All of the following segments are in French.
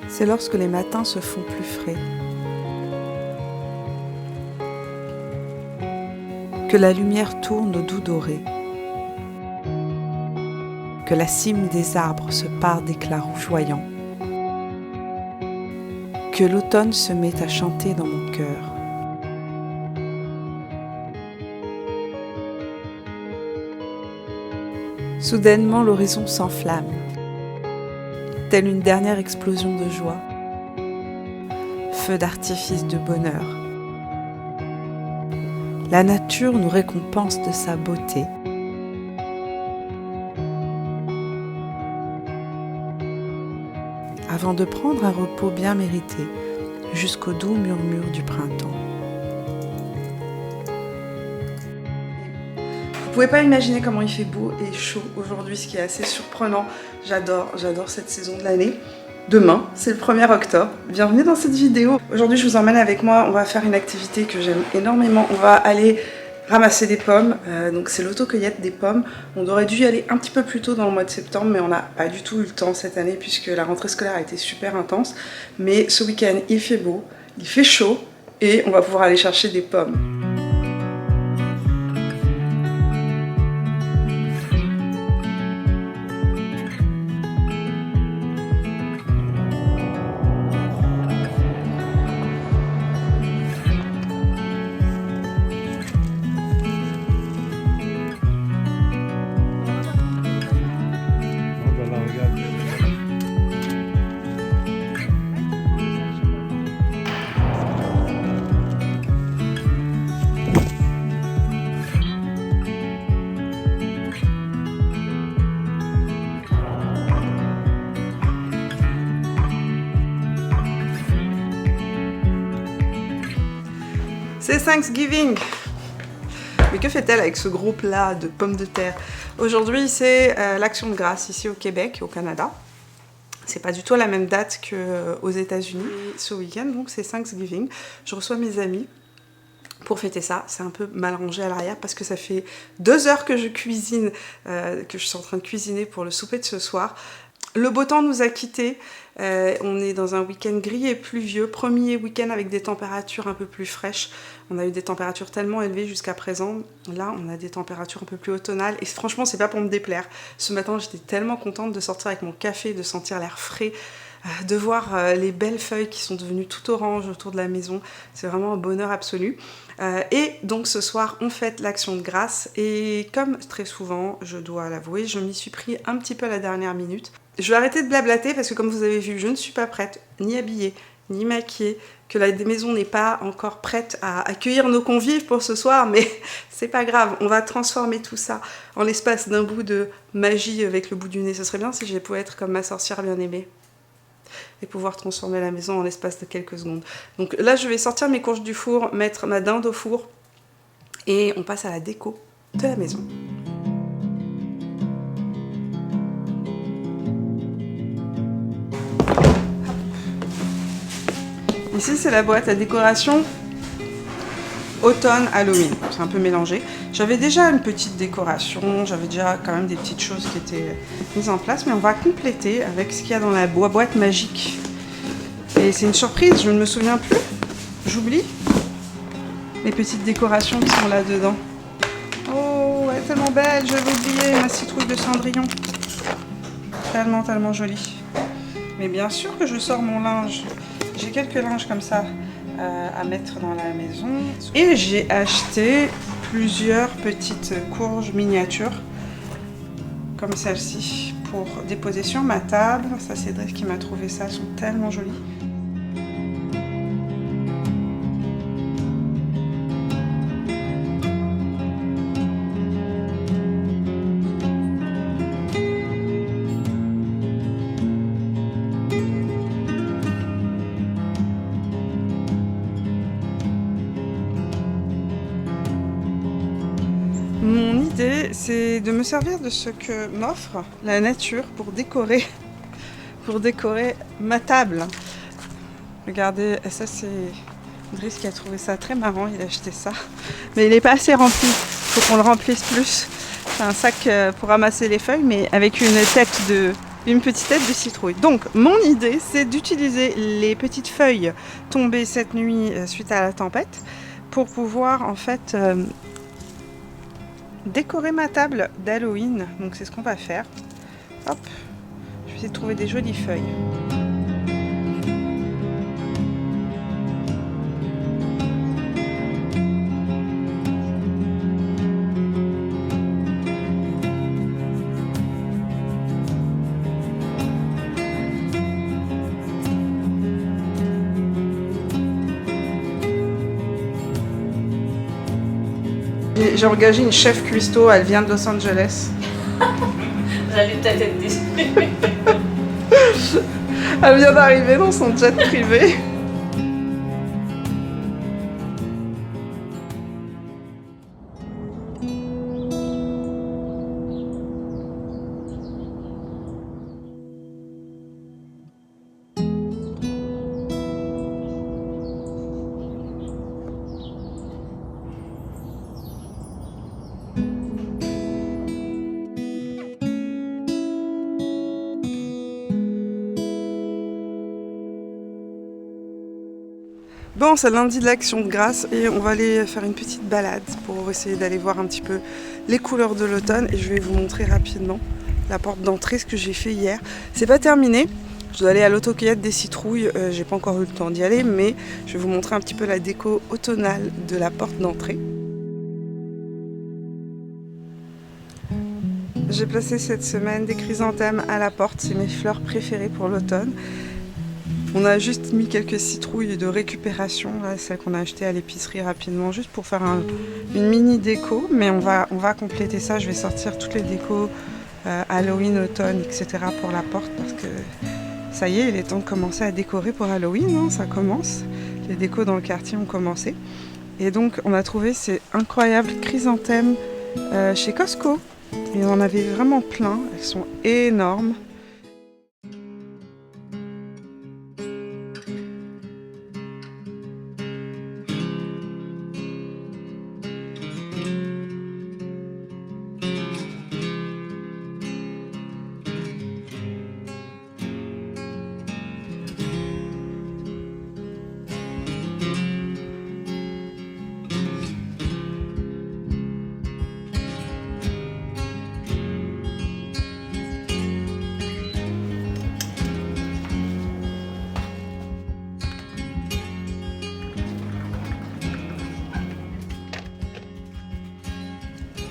C'est lorsque les matins se font plus frais, que la lumière tourne au doux doré, que la cime des arbres se pare d'éclats rougeoyants, que l'automne se met à chanter dans mon cœur. Soudainement, l'horizon s'enflamme, telle une dernière explosion de joie, feu d'artifice de bonheur. La nature nous récompense de sa beauté. Avant de prendre un repos bien mérité jusqu'au doux murmure du printemps. Vous pouvez pas imaginer comment il fait beau et chaud aujourd'hui, ce qui est assez surprenant. J'adore cette saison de l'année. Demain, c'est le 1er octobre. Bienvenue dans cette vidéo. Aujourd'hui, je vous emmène avec moi. On va faire une activité que j'aime énormément. On va aller ramasser des pommes. Donc c'est l'autocueillette des pommes. On aurait dû y aller un petit peu plus tôt dans le mois de septembre, mais on n'a pas du tout eu le temps cette année puisque la rentrée scolaire a été super intense. Mais ce week-end, il fait beau, il fait chaud et on va pouvoir aller chercher des pommes. C'est Thanksgiving! Mais que fait-elle avec ce gros plat de pommes de terre? Aujourd'hui, c'est l'Action de grâce ici au Québec, au Canada. C'est pas du tout à la même date qu'aux États-Unis. Ce week-end, donc, c'est Thanksgiving. Je reçois mes amis pour fêter ça. C'est un peu mal rangé à l'arrière parce que ça fait 2 heures que je cuisine, que je suis en train de cuisiner pour le souper de ce soir. Le beau temps nous a quittés, on est dans un week-end gris et pluvieux, premier week-end avec des températures un peu plus fraîches. On a eu des températures tellement élevées jusqu'à présent, là on a des températures un peu plus automnales et franchement c'est pas pour me déplaire. Ce matin j'étais tellement contente de sortir avec mon café, de sentir l'air frais, de voir les belles feuilles qui sont devenues tout orange autour de la maison. C'est vraiment un bonheur absolu. Et donc ce soir on fête l'Action de grâce et comme très souvent, je dois l'avouer, je m'y suis pris un petit peu à la dernière minute. Je vais arrêter de blablater parce que comme vous avez vu, je ne suis pas prête, ni habillée, ni maquillée, que la maison n'est pas encore prête à accueillir nos convives pour ce soir, mais c'est pas grave, on va transformer tout ça en l'espace d'un bout de magie avec le bout du nez. Ce serait bien si je pouvais être comme ma sorcière bien-aimée et pouvoir transformer la maison en l'espace de quelques secondes. Donc là, je vais sortir mes courges du four, mettre ma dinde au four et on passe à la déco de la maison. Ici, c'est la boîte à décoration automne-Halloween. C'est un peu mélangé. J'avais déjà une petite décoration, j'avais déjà quand même des petites choses qui étaient mises en place, mais on va compléter avec ce qu'il y a dans la boîte magique. Et c'est une surprise, je ne me souviens plus. J'oublie les petites décorations qui sont là-dedans. Oh, elle est tellement belle, je l'ai oublié, ma citrouille de Cendrillon. Tellement, tellement jolie. Mais bien sûr que je sors mon linge. J'ai quelques linges comme ça à mettre dans la maison. Et j'ai acheté plusieurs petites courges miniatures, comme celle-ci, pour déposer sur ma table. Ça, c'est Cédric qui m'a trouvé ça, elles sont tellement jolies. Mon idée, c'est de me servir de ce que m'offre la nature pour décorer ma table. Regardez, ça c'est Driss qui a trouvé ça très marrant, il a acheté ça. Mais il n'est pas assez rempli, il faut qu'on le remplisse plus. C'est un sac pour ramasser les feuilles, mais avec une tête une petite tête de citrouille. Donc mon idée c'est d'utiliser les petites feuilles tombées cette nuit suite à la tempête pour pouvoir en fait décorer ma table d'Halloween. Donc c'est ce qu'on va faire. Hop, je vais essayer de trouver des jolies feuilles. J'ai engagé une chef cuistot, elle vient de Los Angeles. J'allais peut-être être déçue. Elle vient d'arriver dans son jet privé. Bon, c'est lundi de l'Action de Grâce et on va aller faire une petite balade pour essayer d'aller voir un petit peu les couleurs de l'automne et je vais vous montrer rapidement la porte d'entrée, ce que j'ai fait hier. C'est pas terminé, je dois aller à l'autocueillette des citrouilles, j'ai pas encore eu le temps d'y aller, mais je vais vous montrer un petit peu la déco automnale de la porte d'entrée. J'ai placé cette semaine des chrysanthèmes à la porte, c'est mes fleurs préférées pour l'automne. On a juste mis quelques citrouilles de récupération, là, celles qu'on a achetées à l'épicerie rapidement, juste pour faire une mini déco. Mais on va compléter ça, je vais sortir toutes les décos Halloween, automne, etc. pour la porte parce que ça y est, il est temps de commencer à décorer pour Halloween, hein, ça commence. Les décos dans le quartier ont commencé. Et donc on a trouvé ces incroyables chrysanthèmes chez Costco. Et on en avait vraiment plein, elles sont énormes.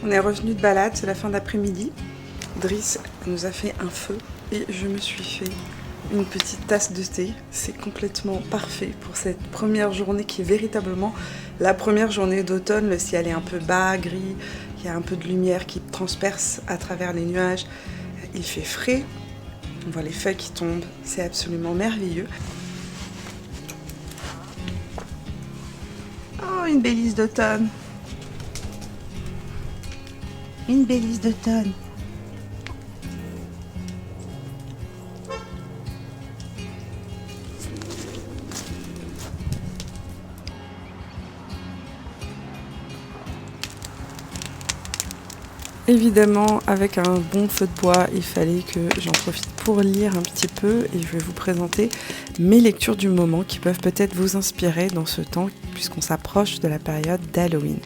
On est revenu de balade, c'est la fin d'après-midi. Driss nous a fait un feu et je me suis fait une petite tasse de thé. C'est complètement parfait pour cette première journée qui est véritablement la première journée d'automne. Le ciel est un peu bas, gris, il y a un peu de lumière qui transperce à travers les nuages. Il fait frais, on voit les feuilles qui tombent, c'est absolument merveilleux. Oh, une bélisse d'automne! Une bélisse d'automne. Évidemment, avec un bon feu de bois, il fallait que j'en profite pour lire un petit peu et je vais vous présenter mes lectures du moment qui peuvent peut-être vous inspirer dans ce temps puisqu'on s'approche de la période d'Halloween.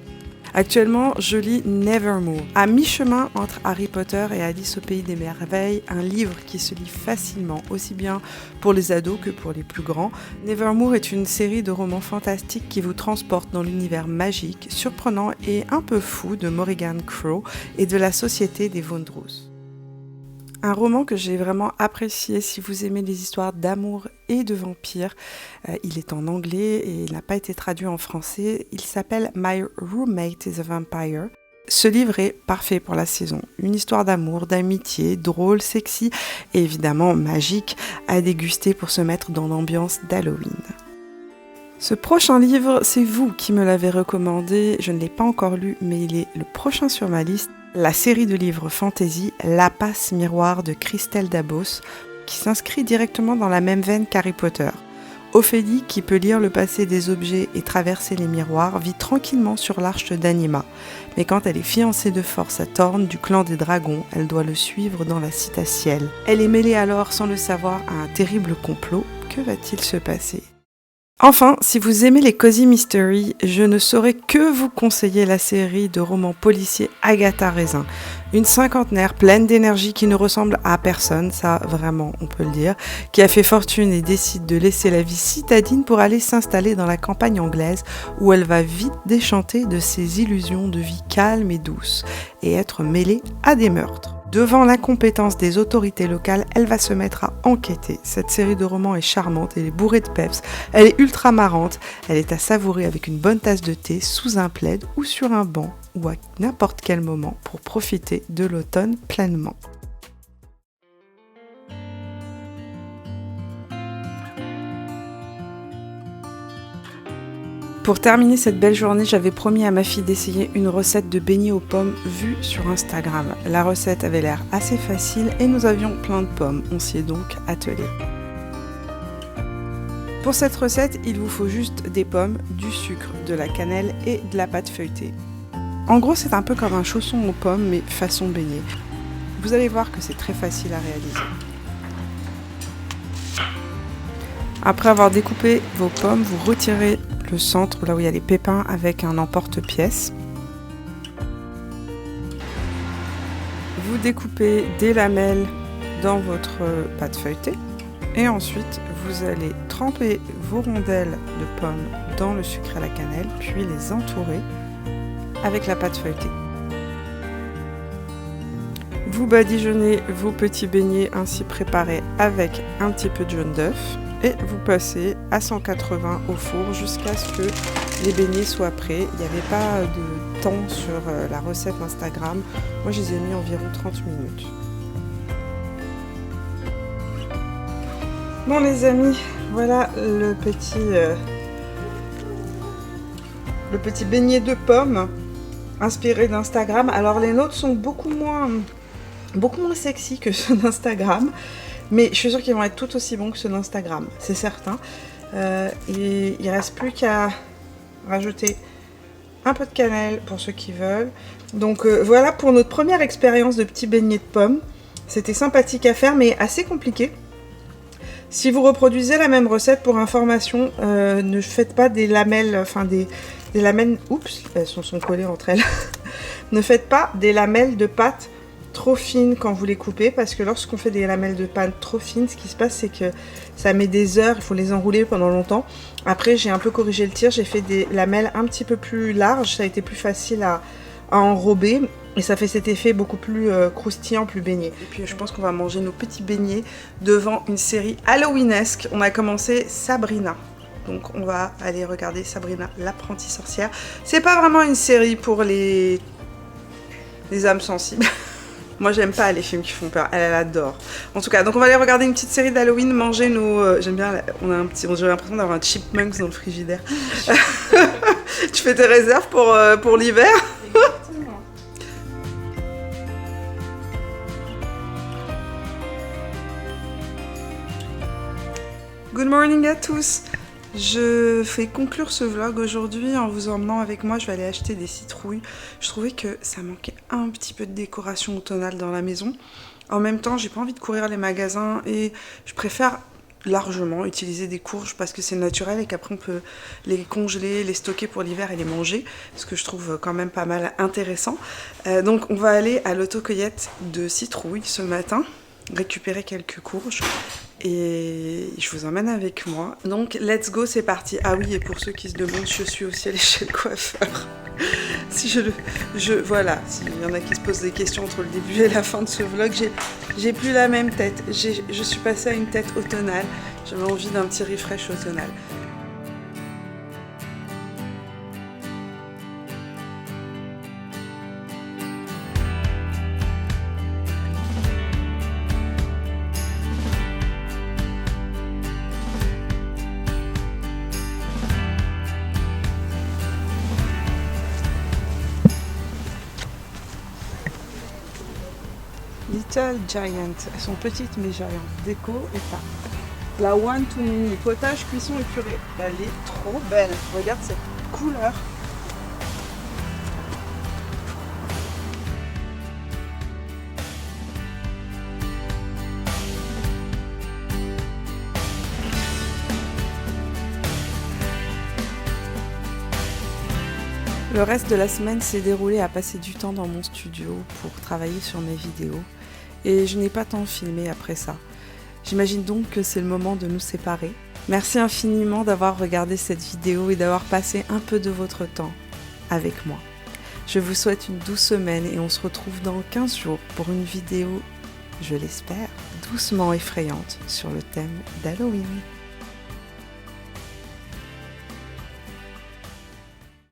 Actuellement, je lis Nevermore, à mi-chemin entre Harry Potter et Alice au Pays des Merveilles, un livre qui se lit facilement, aussi bien pour les ados que pour les plus grands. Nevermore est une série de romans fantastiques qui vous transporte dans l'univers magique, surprenant et un peu fou de Morrigan Crow et de la société des Wondrous. Un roman que j'ai vraiment apprécié si vous aimez les histoires d'amour et de vampires. Il est en anglais et il n'a pas été traduit en français. Il s'appelle My Roommate is a Vampire. Ce livre est parfait pour la saison. Une histoire d'amour, d'amitié, drôle, sexy et évidemment magique à déguster pour se mettre dans l'ambiance d'Halloween. Ce prochain livre, c'est vous qui me l'avez recommandé. Je ne l'ai pas encore lu, mais il est le prochain sur ma liste. La série de livres fantasy La Passe Miroir de Christelle Dabos, qui s'inscrit directement dans la même veine qu'Harry Potter. Ophélie, qui peut lire le passé des objets et traverser les miroirs, vit tranquillement sur l'arche d'Anima. Mais quand elle est fiancée de force à Thorn, du clan des dragons, elle doit le suivre dans la citatielle. Elle est mêlée alors, sans le savoir, à un terrible complot. Que va-t-il se passer ? Enfin, si vous aimez les cozy mystery, je ne saurais que vous conseiller la série de romans policiers Agatha Raisin. Une cinquantenaire pleine d'énergie qui ne ressemble à personne, ça vraiment on peut le dire, qui a fait fortune et décide de laisser la vie citadine pour aller s'installer dans la campagne anglaise où elle va vite déchanter de ses illusions de vie calme et douce et être mêlée à des meurtres. Devant l'incompétence des autorités locales, elle va se mettre à enquêter. Cette série de romans est charmante, elle est bourrée de peps, elle est ultra marrante, elle est à savourer avec une bonne tasse de thé, sous un plaid ou sur un banc, ou à n'importe quel moment pour profiter de l'automne pleinement. Pour terminer cette belle journée, j'avais promis à ma fille d'essayer une recette de beignets aux pommes vue sur Instagram. La recette avait l'air assez facile et nous avions plein de pommes. On s'y est donc attelé. Pour cette recette, il vous faut juste des pommes, du sucre, de la cannelle et de la pâte feuilletée. En gros, c'est un peu comme un chausson aux pommes, mais façon beignet. Vous allez voir que c'est très facile à réaliser. Après avoir découpé vos pommes, vous retirez le centre, là où il y a les pépins, avec un emporte-pièce. Vous découpez des lamelles dans votre pâte feuilletée et ensuite vous allez tremper vos rondelles de pommes dans le sucre à la cannelle, puis les entourer avec la pâte feuilletée. Vous badigeonnez vos petits beignets ainsi préparés avec un petit peu de jaune d'œuf. Et vous passez à 180 au four jusqu'à ce que les beignets soient prêts. Il n'y avait pas de temps sur la recette Instagram. Moi, je les ai mis environ 30 minutes. Bon les amis, voilà le petit beignet de pommes inspiré d'Instagram. Alors les nôtres sont beaucoup moins sexy que ceux d'Instagram. Mais je suis sûre qu'ils vont être tout aussi bons que ceux d'Instagram, c'est certain. Et il ne reste plus qu'à rajouter un peu de cannelle pour ceux qui veulent. Donc voilà pour notre première expérience de petits beignets de pommes. C'était sympathique à faire mais assez compliqué. Si vous reproduisez la même recette, pour information, ne faites pas des lamelles, des lamelles, oups, elles sont collées entre elles. Ne faites pas des lamelles de pâte trop fines quand vous les coupez, parce que lorsqu'on fait des lamelles de pâte trop fines, ce qui se passe c'est que ça met des heures, il faut les enrouler pendant longtemps. Après j'ai un peu corrigé le tir, j'ai fait des lamelles un petit peu plus larges, ça a été plus facile à enrober et ça fait cet effet beaucoup plus croustillant, plus beignet. Et puis je pense qu'on va manger nos petits beignets devant une série halloweenesque. On a commencé Sabrina. Donc on va aller regarder Sabrina l'apprentie sorcière. C'est pas vraiment une série pour les âmes sensibles. Moi j'aime pas les films qui font peur, elle adore. En tout cas, donc on va aller regarder une petite série d'Halloween, manger nos... j'aime bien, j'ai l'impression d'avoir un chipmunks dans le frigidaire. Tu fais tes réserves pour l'hiver? Exactement. Good morning à tous. Je fais conclure ce vlog aujourd'hui en vous emmenant avec moi. Je vais aller acheter des citrouilles. Je trouvais que ça manquait un petit peu de décoration automnale dans la maison. En même temps, j'ai pas envie de courir les magasins et je préfère largement utiliser des courges parce que c'est naturel et qu'après on peut les congeler, les stocker pour l'hiver et les manger, ce que je trouve quand même pas mal intéressant. Donc on va aller à l'autocueillette de citrouilles ce matin, récupérer quelques courges. Et je vous emmène avec moi. Donc let's go, c'est parti. Ah oui, et pour ceux qui se demandent, je suis aussi allée chez le coiffeur. Si voilà, s'il y en a qui se posent des questions entre le début et la fin de ce vlog, j'ai plus la même tête. Je suis passée à une tête automnale. J'avais envie d'un petit refresh automnal. Little Giant, elles sont petites mais giant, déco et pas. La one to mini, potage, cuisson et purée. Elle est trop belle. Regarde cette couleur. Le reste de la semaine s'est déroulé à passer du temps dans mon studio pour travailler sur mes vidéos et je n'ai pas tant filmé après ça. J'imagine donc que c'est le moment de nous séparer. Merci infiniment d'avoir regardé cette vidéo et d'avoir passé un peu de votre temps avec moi. Je vous souhaite une douce semaine et on se retrouve dans 15 jours pour une vidéo, je l'espère, doucement effrayante sur le thème d'Halloween.